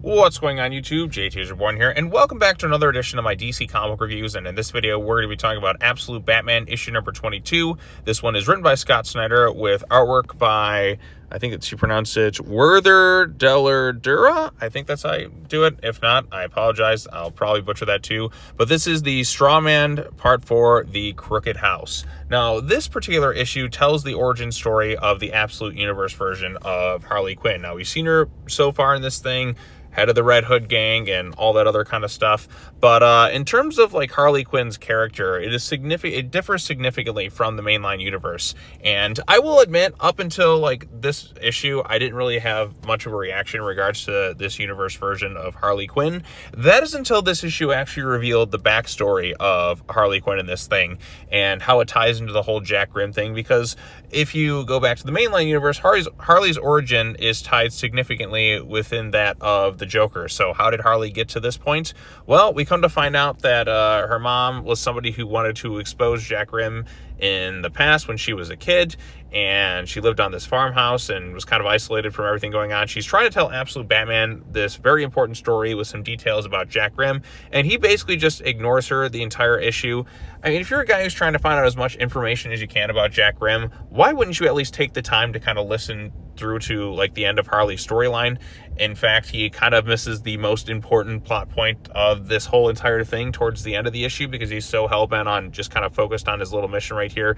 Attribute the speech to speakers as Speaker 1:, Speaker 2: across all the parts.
Speaker 1: What's going on YouTube? JTaserborn here, and welcome back to another edition of my DC comic reviews. And in this video, we're going to be talking about Absolute Batman issue number 22. This one is written by Scott Snyder with artwork by, I think it's, you pronounce it, Werther Dellerdura. I think that's how you do it. If not, I apologize. I'll probably butcher that too. But this is the Strawman Part 4, The Crooked House. Now, this particular issue tells the origin story of the Absolute Universe version of Harley Quinn. Now, we've seen her so far in this thing, head of the Red Hood gang and all that other kind of stuff. But in terms of like Harley Quinn's character, it differs significantly from the mainline universe. And I will admit, up until like this issue, I didn't really have much of a reaction in regards to this universe version of Harley Quinn. That is until this issue actually revealed the backstory of Harley Quinn in this thing and how it ties into the whole Jack Grimm thing. Because if you go back to the mainline universe, Harley's origin is tied significantly within that of the Joker. So how did Harley get to this point? Well, we come to find out that her mom was somebody who wanted to expose Jack Grimm in the past when she was a kid, and she lived on this farmhouse and was kind of isolated from everything going on. She's trying to tell Absolute Batman this very important story with some details about Jack Grimm, and he basically just ignores her the entire issue. I mean, if you're a guy who's trying to find out as much information as you can about Jack Grimm, why wouldn't you at least take the time to kind of listen through to like the end of Harley's storyline? In fact, he kind of misses the most important plot point of this whole entire thing towards the end of the issue because he's so hell-bent on just kind of focused on his little mission right here.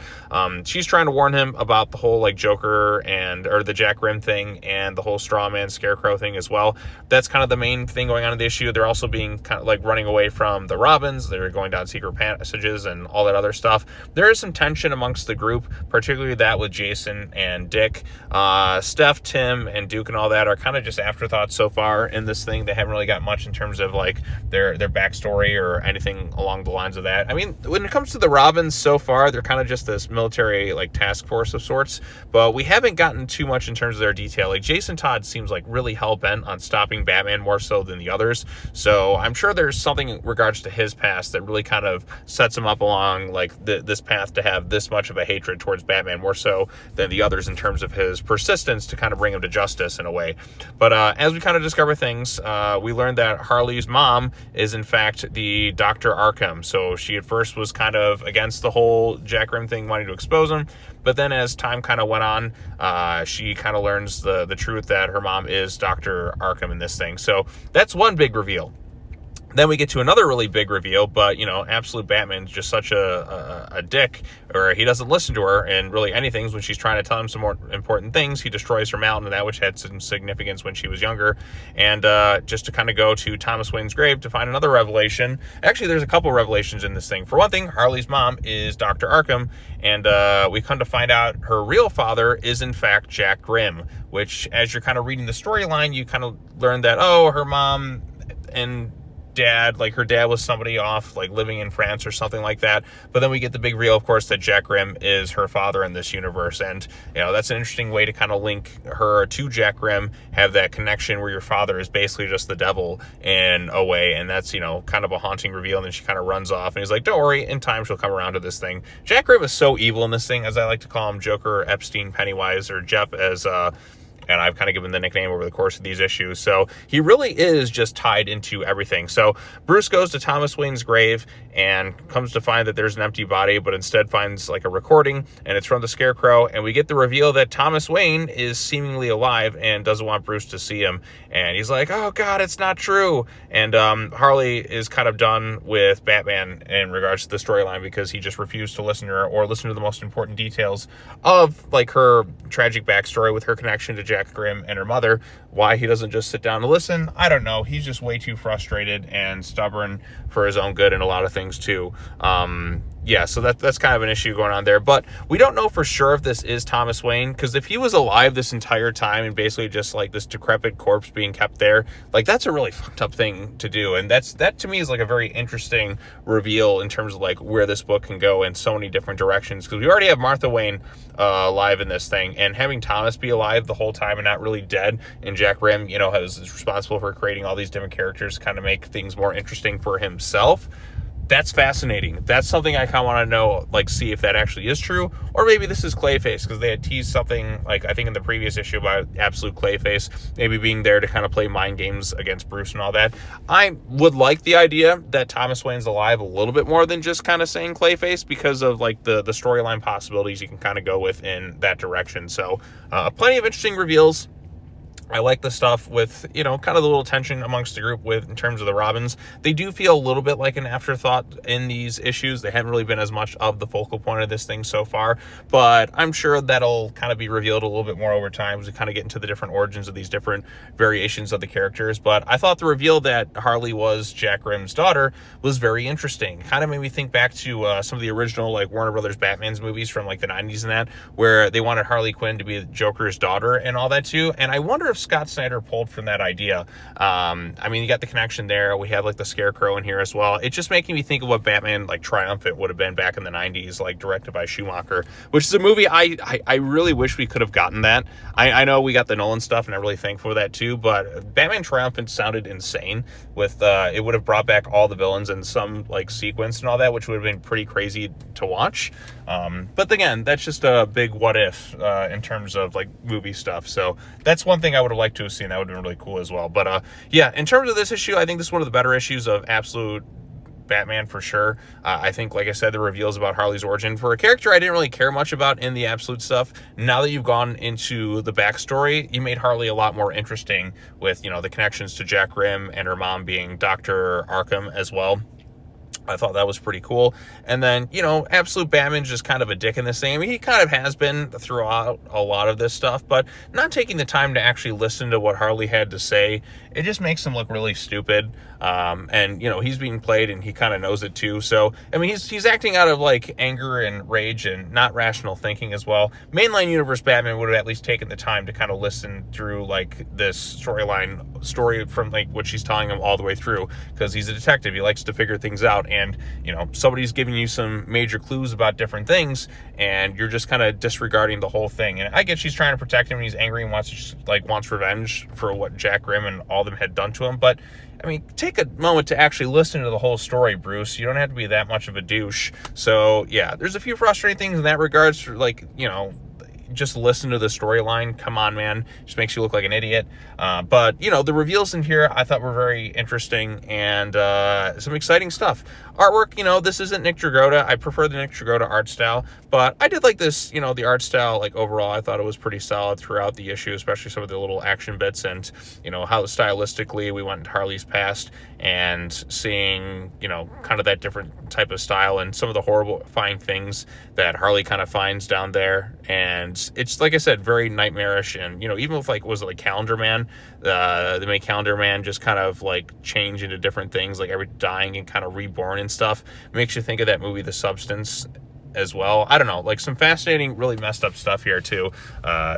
Speaker 1: She's trying to warn him about the whole like Joker or the Jack Grimm thing and the whole Strawman Scarecrow thing as well. That's kind of the main thing going on in the issue. They're also being kind of like running away from the Robins. They're going down secret passages and all that other stuff. There is some tension amongst the group, particularly that with Jason and Dick. Steph, Tim, and Duke and all that are kind of just afterthoughts so far in this thing. They haven't really got much in terms of like their backstory or anything along the lines of that. I mean, when it comes to the Robins so far, they're kind of just this military like task force of sorts, but we haven't gotten too much in terms of their detail. Like Jason Todd seems like really hell-bent on stopping Batman more so than the others, so I'm sure there's something in regards to his past that really kind of sets him up along like this path to have this much of a hatred towards Batman more so than the others in terms of his persistence to kind of bring him to justice in a way. But as we kind of discover things, we learned that Harley's mom is in fact the Dr. Ark M. So she at first was kind of against the whole Jack Grimm thing, wanting to expose him, but then as time kind of went on, she kind of learns the truth that her mom is Dr. Ark M in this thing. So that's one big reveal. Then we get to another really big reveal, but, you know, Absolute Batman's just such a dick, or he doesn't listen to her and really anything. When she's trying to tell him some more important things, he destroys her mountain, and that which had some significance when she was younger. And just to kind of go to Thomas Wayne's grave to find another revelation. Actually, there's a couple revelations in this thing. For one thing, Harley's mom is Dr. Ark M, and we come to find out her real father is, in fact, Jack Grimm, which, as you're kind of reading the storyline, you kind of learn that, oh, her mom and dad, like her dad was somebody off like living in France or something like that. But then we get the big reveal, of course, that Jack Grimm is her father in this universe. And, you know, that's an interesting way to kind of link her to Jack Grimm, have that connection where your father is basically just the devil in a way. And that's, you know, kind of a haunting reveal. And then she kind of runs off and he's like, don't worry, in time she'll come around to this thing. Jack Grimm is so evil in this thing, as I like to call him, Joker, Epstein, Pennywise, or Jeff, as and I've kind of given the nickname over the course of these issues. So he really is just tied into everything. So Bruce goes to Thomas Wayne's grave and comes to find that there's an empty body, but instead finds like a recording, and it's from the Scarecrow. And we get the reveal that Thomas Wayne is seemingly alive and doesn't want Bruce to see him. And he's like, oh God, it's not true. And Harley is kind of done with Batman in regards to the storyline because he just refused to listen to her or listen to the most important details of like her tragic backstory with her connection to Jack Grimm and her mother. Why he doesn't just sit down and listen, I don't know. He's just way too frustrated and stubborn for his own good and a lot of things too. Yeah, so that's kind of an issue going on there. But we don't know for sure if this is Thomas Wayne, because if he was alive this entire time and basically just like this decrepit corpse being kept there, like that's a really fucked up thing to do. And that to me is like a very interesting reveal in terms of like where this book can go in so many different directions. Because we already have Martha Wayne alive in this thing, and having Thomas be alive the whole time and not really dead, and Jack Grimm, you know, is responsible for creating all these different characters to kind of make things more interesting for himself. That's fascinating. That's something I kind of want to know, like, see if that actually is true, or maybe this is Clayface, because they had teased something, like, I think in the previous issue about absolute Clayface, maybe being there to kind of play mind games against Bruce and all that. I would like the idea that Thomas Wayne's alive a little bit more than just kind of saying Clayface, because of, like, the storyline possibilities you can kind of go with in that direction. So, plenty of interesting reveals. I like the stuff with, you know, kind of the little tension amongst the group with, in terms of the Robins. They do feel a little bit like an afterthought in these issues. They haven't really been as much of the focal point of this thing so far, but I'm sure that'll kind of be revealed a little bit more over time as we kind of get into the different origins of these different variations of the characters. But I thought the reveal that Harley was Jack Grimm's daughter was very interesting. Kind of made me think back to some of the original, like, Warner Brothers Batman's movies from, like, the 90s and that, where they wanted Harley Quinn to be the Joker's daughter and all that too. And I wonder if Scott Snyder pulled from that idea. I mean, you got the connection there. We have, like, the Scarecrow in here as well. It's just making me think of what Batman, like, Triumphant would have been back in the 90s, like, directed by Schumacher, which is a movie I really wish we could have gotten that. I know we got the Nolan stuff, and I'm really thankful for that too, but Batman Triumphant sounded insane with, it would have brought back all the villains in some, like, sequence and all that, which would have been pretty crazy to watch. But again, that's just a big what if in terms of, like, movie stuff. So that's one thing I would have liked to have seen. That would have been really cool as well. But yeah, in terms of this issue, I think this is one of the better issues of Absolute Batman for sure. I think, like I said, the reveals about Harley's origin for a character I didn't really care much about in the Absolute stuff. Now that you've gone into the backstory, you made Harley a lot more interesting with, you know, the connections to Jack Grimm and her mom being Dr. Ark M as well. I thought that was pretty cool. And then, you know, Absolute Batman's just kind of a dick in this thing. I mean, he kind of has been throughout a lot of this stuff, but not taking the time to actually listen to what Harley had to say, it just makes him look really stupid. And, you know, he's being played and he kind of knows it too. So, I mean, he's acting out of, like, anger and rage and not rational thinking as well. Mainline universe Batman would have at least taken the time to kind of listen through, like, this story from, like, what she's telling him all the way through, because he's a detective. He likes to figure things out. And, you know, somebody's giving you some major clues about different things, and you're just kind of disregarding the whole thing. And I get she's trying to protect him, and he's angry and wants revenge for what Jack Grimm and all of them had done to him. But, I mean, take a moment to actually listen to the whole story, Bruce. You don't have to be that much of a douche. So, yeah, there's a few frustrating things in that regards, for, like, you know, just listen to the storyline. Come on, man. Just makes you look like an idiot. But, you know, the reveals in here I thought were very interesting and some exciting stuff. Artwork, you know, this isn't Nick Dragotta. I prefer the Nick Dragotta art style, but I did like this, you know, the art style, like, overall, I thought it was pretty solid throughout the issue, especially some of the little action bits and, you know, how stylistically we went into Harley's past and seeing, you know, kind of that different type of style and some of the horrifying things that Harley kind of finds down there. And it's, like I said, very nightmarish. And, you know, even with, like, was it like Calendar Man? They make Calendar Man just kind of, like, change into different things, like every dying and kind of reborn and stuff. Makes you think of that movie, The Substance, as well. I don't know, like, some fascinating, really messed up stuff here too.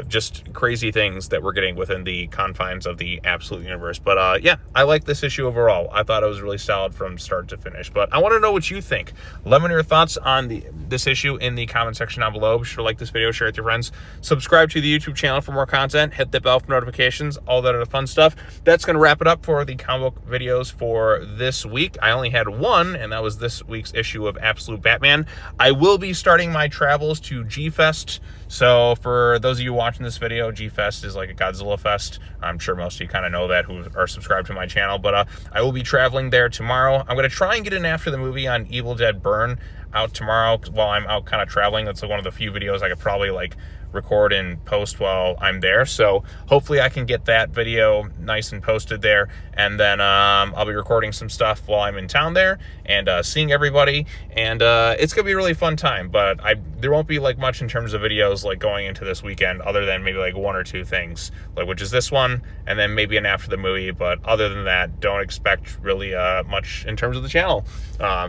Speaker 1: Just crazy things that we're getting within the confines of the Absolute universe. But yeah, I like this issue overall. I thought it was really solid from start to finish. But I want to know what you think. Let me know your thoughts on this issue in the comment section down below. Be sure to like this video, share it with your friends, subscribe to the YouTube channel for more content, hit the bell for notifications, all that other fun stuff. That's going to wrap it up for the comic book videos for this week. I only had one, and that was this week's issue of Absolute Batman. I will be starting my travels to G-Fest. So for those of you watching this video, G-Fest is like a Godzilla fest. I'm sure most of you kind of know that who are subscribed to my channel, but I will be traveling there tomorrow. I'm going to try and get in after the movie on Evil Dead Burn out tomorrow while I'm out kind of traveling. That's like one of the few videos I could probably, like, record and post while I'm there. So hopefully I can get that video nice and posted there. And then I'll be recording some stuff while I'm in town there and seeing everybody. And it's going to be a really fun time. But there won't be, like, much in terms of videos, like, going into this weekend other than maybe, like, one or two things, like, which is this one and then maybe an after the movie. But other than that, don't expect really much in terms of the channel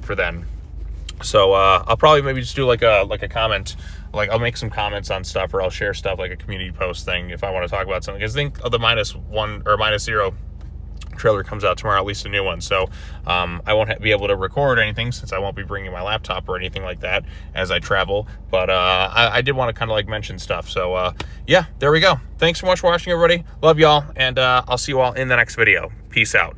Speaker 1: for then. So I'll probably maybe just do like a comment, like I'll make some comments on stuff, or I'll share stuff, like a community post thing if I want to talk about something. Because I think the -1 or -0 trailer comes out tomorrow, at least a new one. So I won't be able to record anything since I won't be bringing my laptop or anything like that as I travel. But I did want to kind of, like, mention stuff. So yeah, there we go. Thanks so much for watching, everybody. Love y'all, and I'll see you all in the next video. Peace out.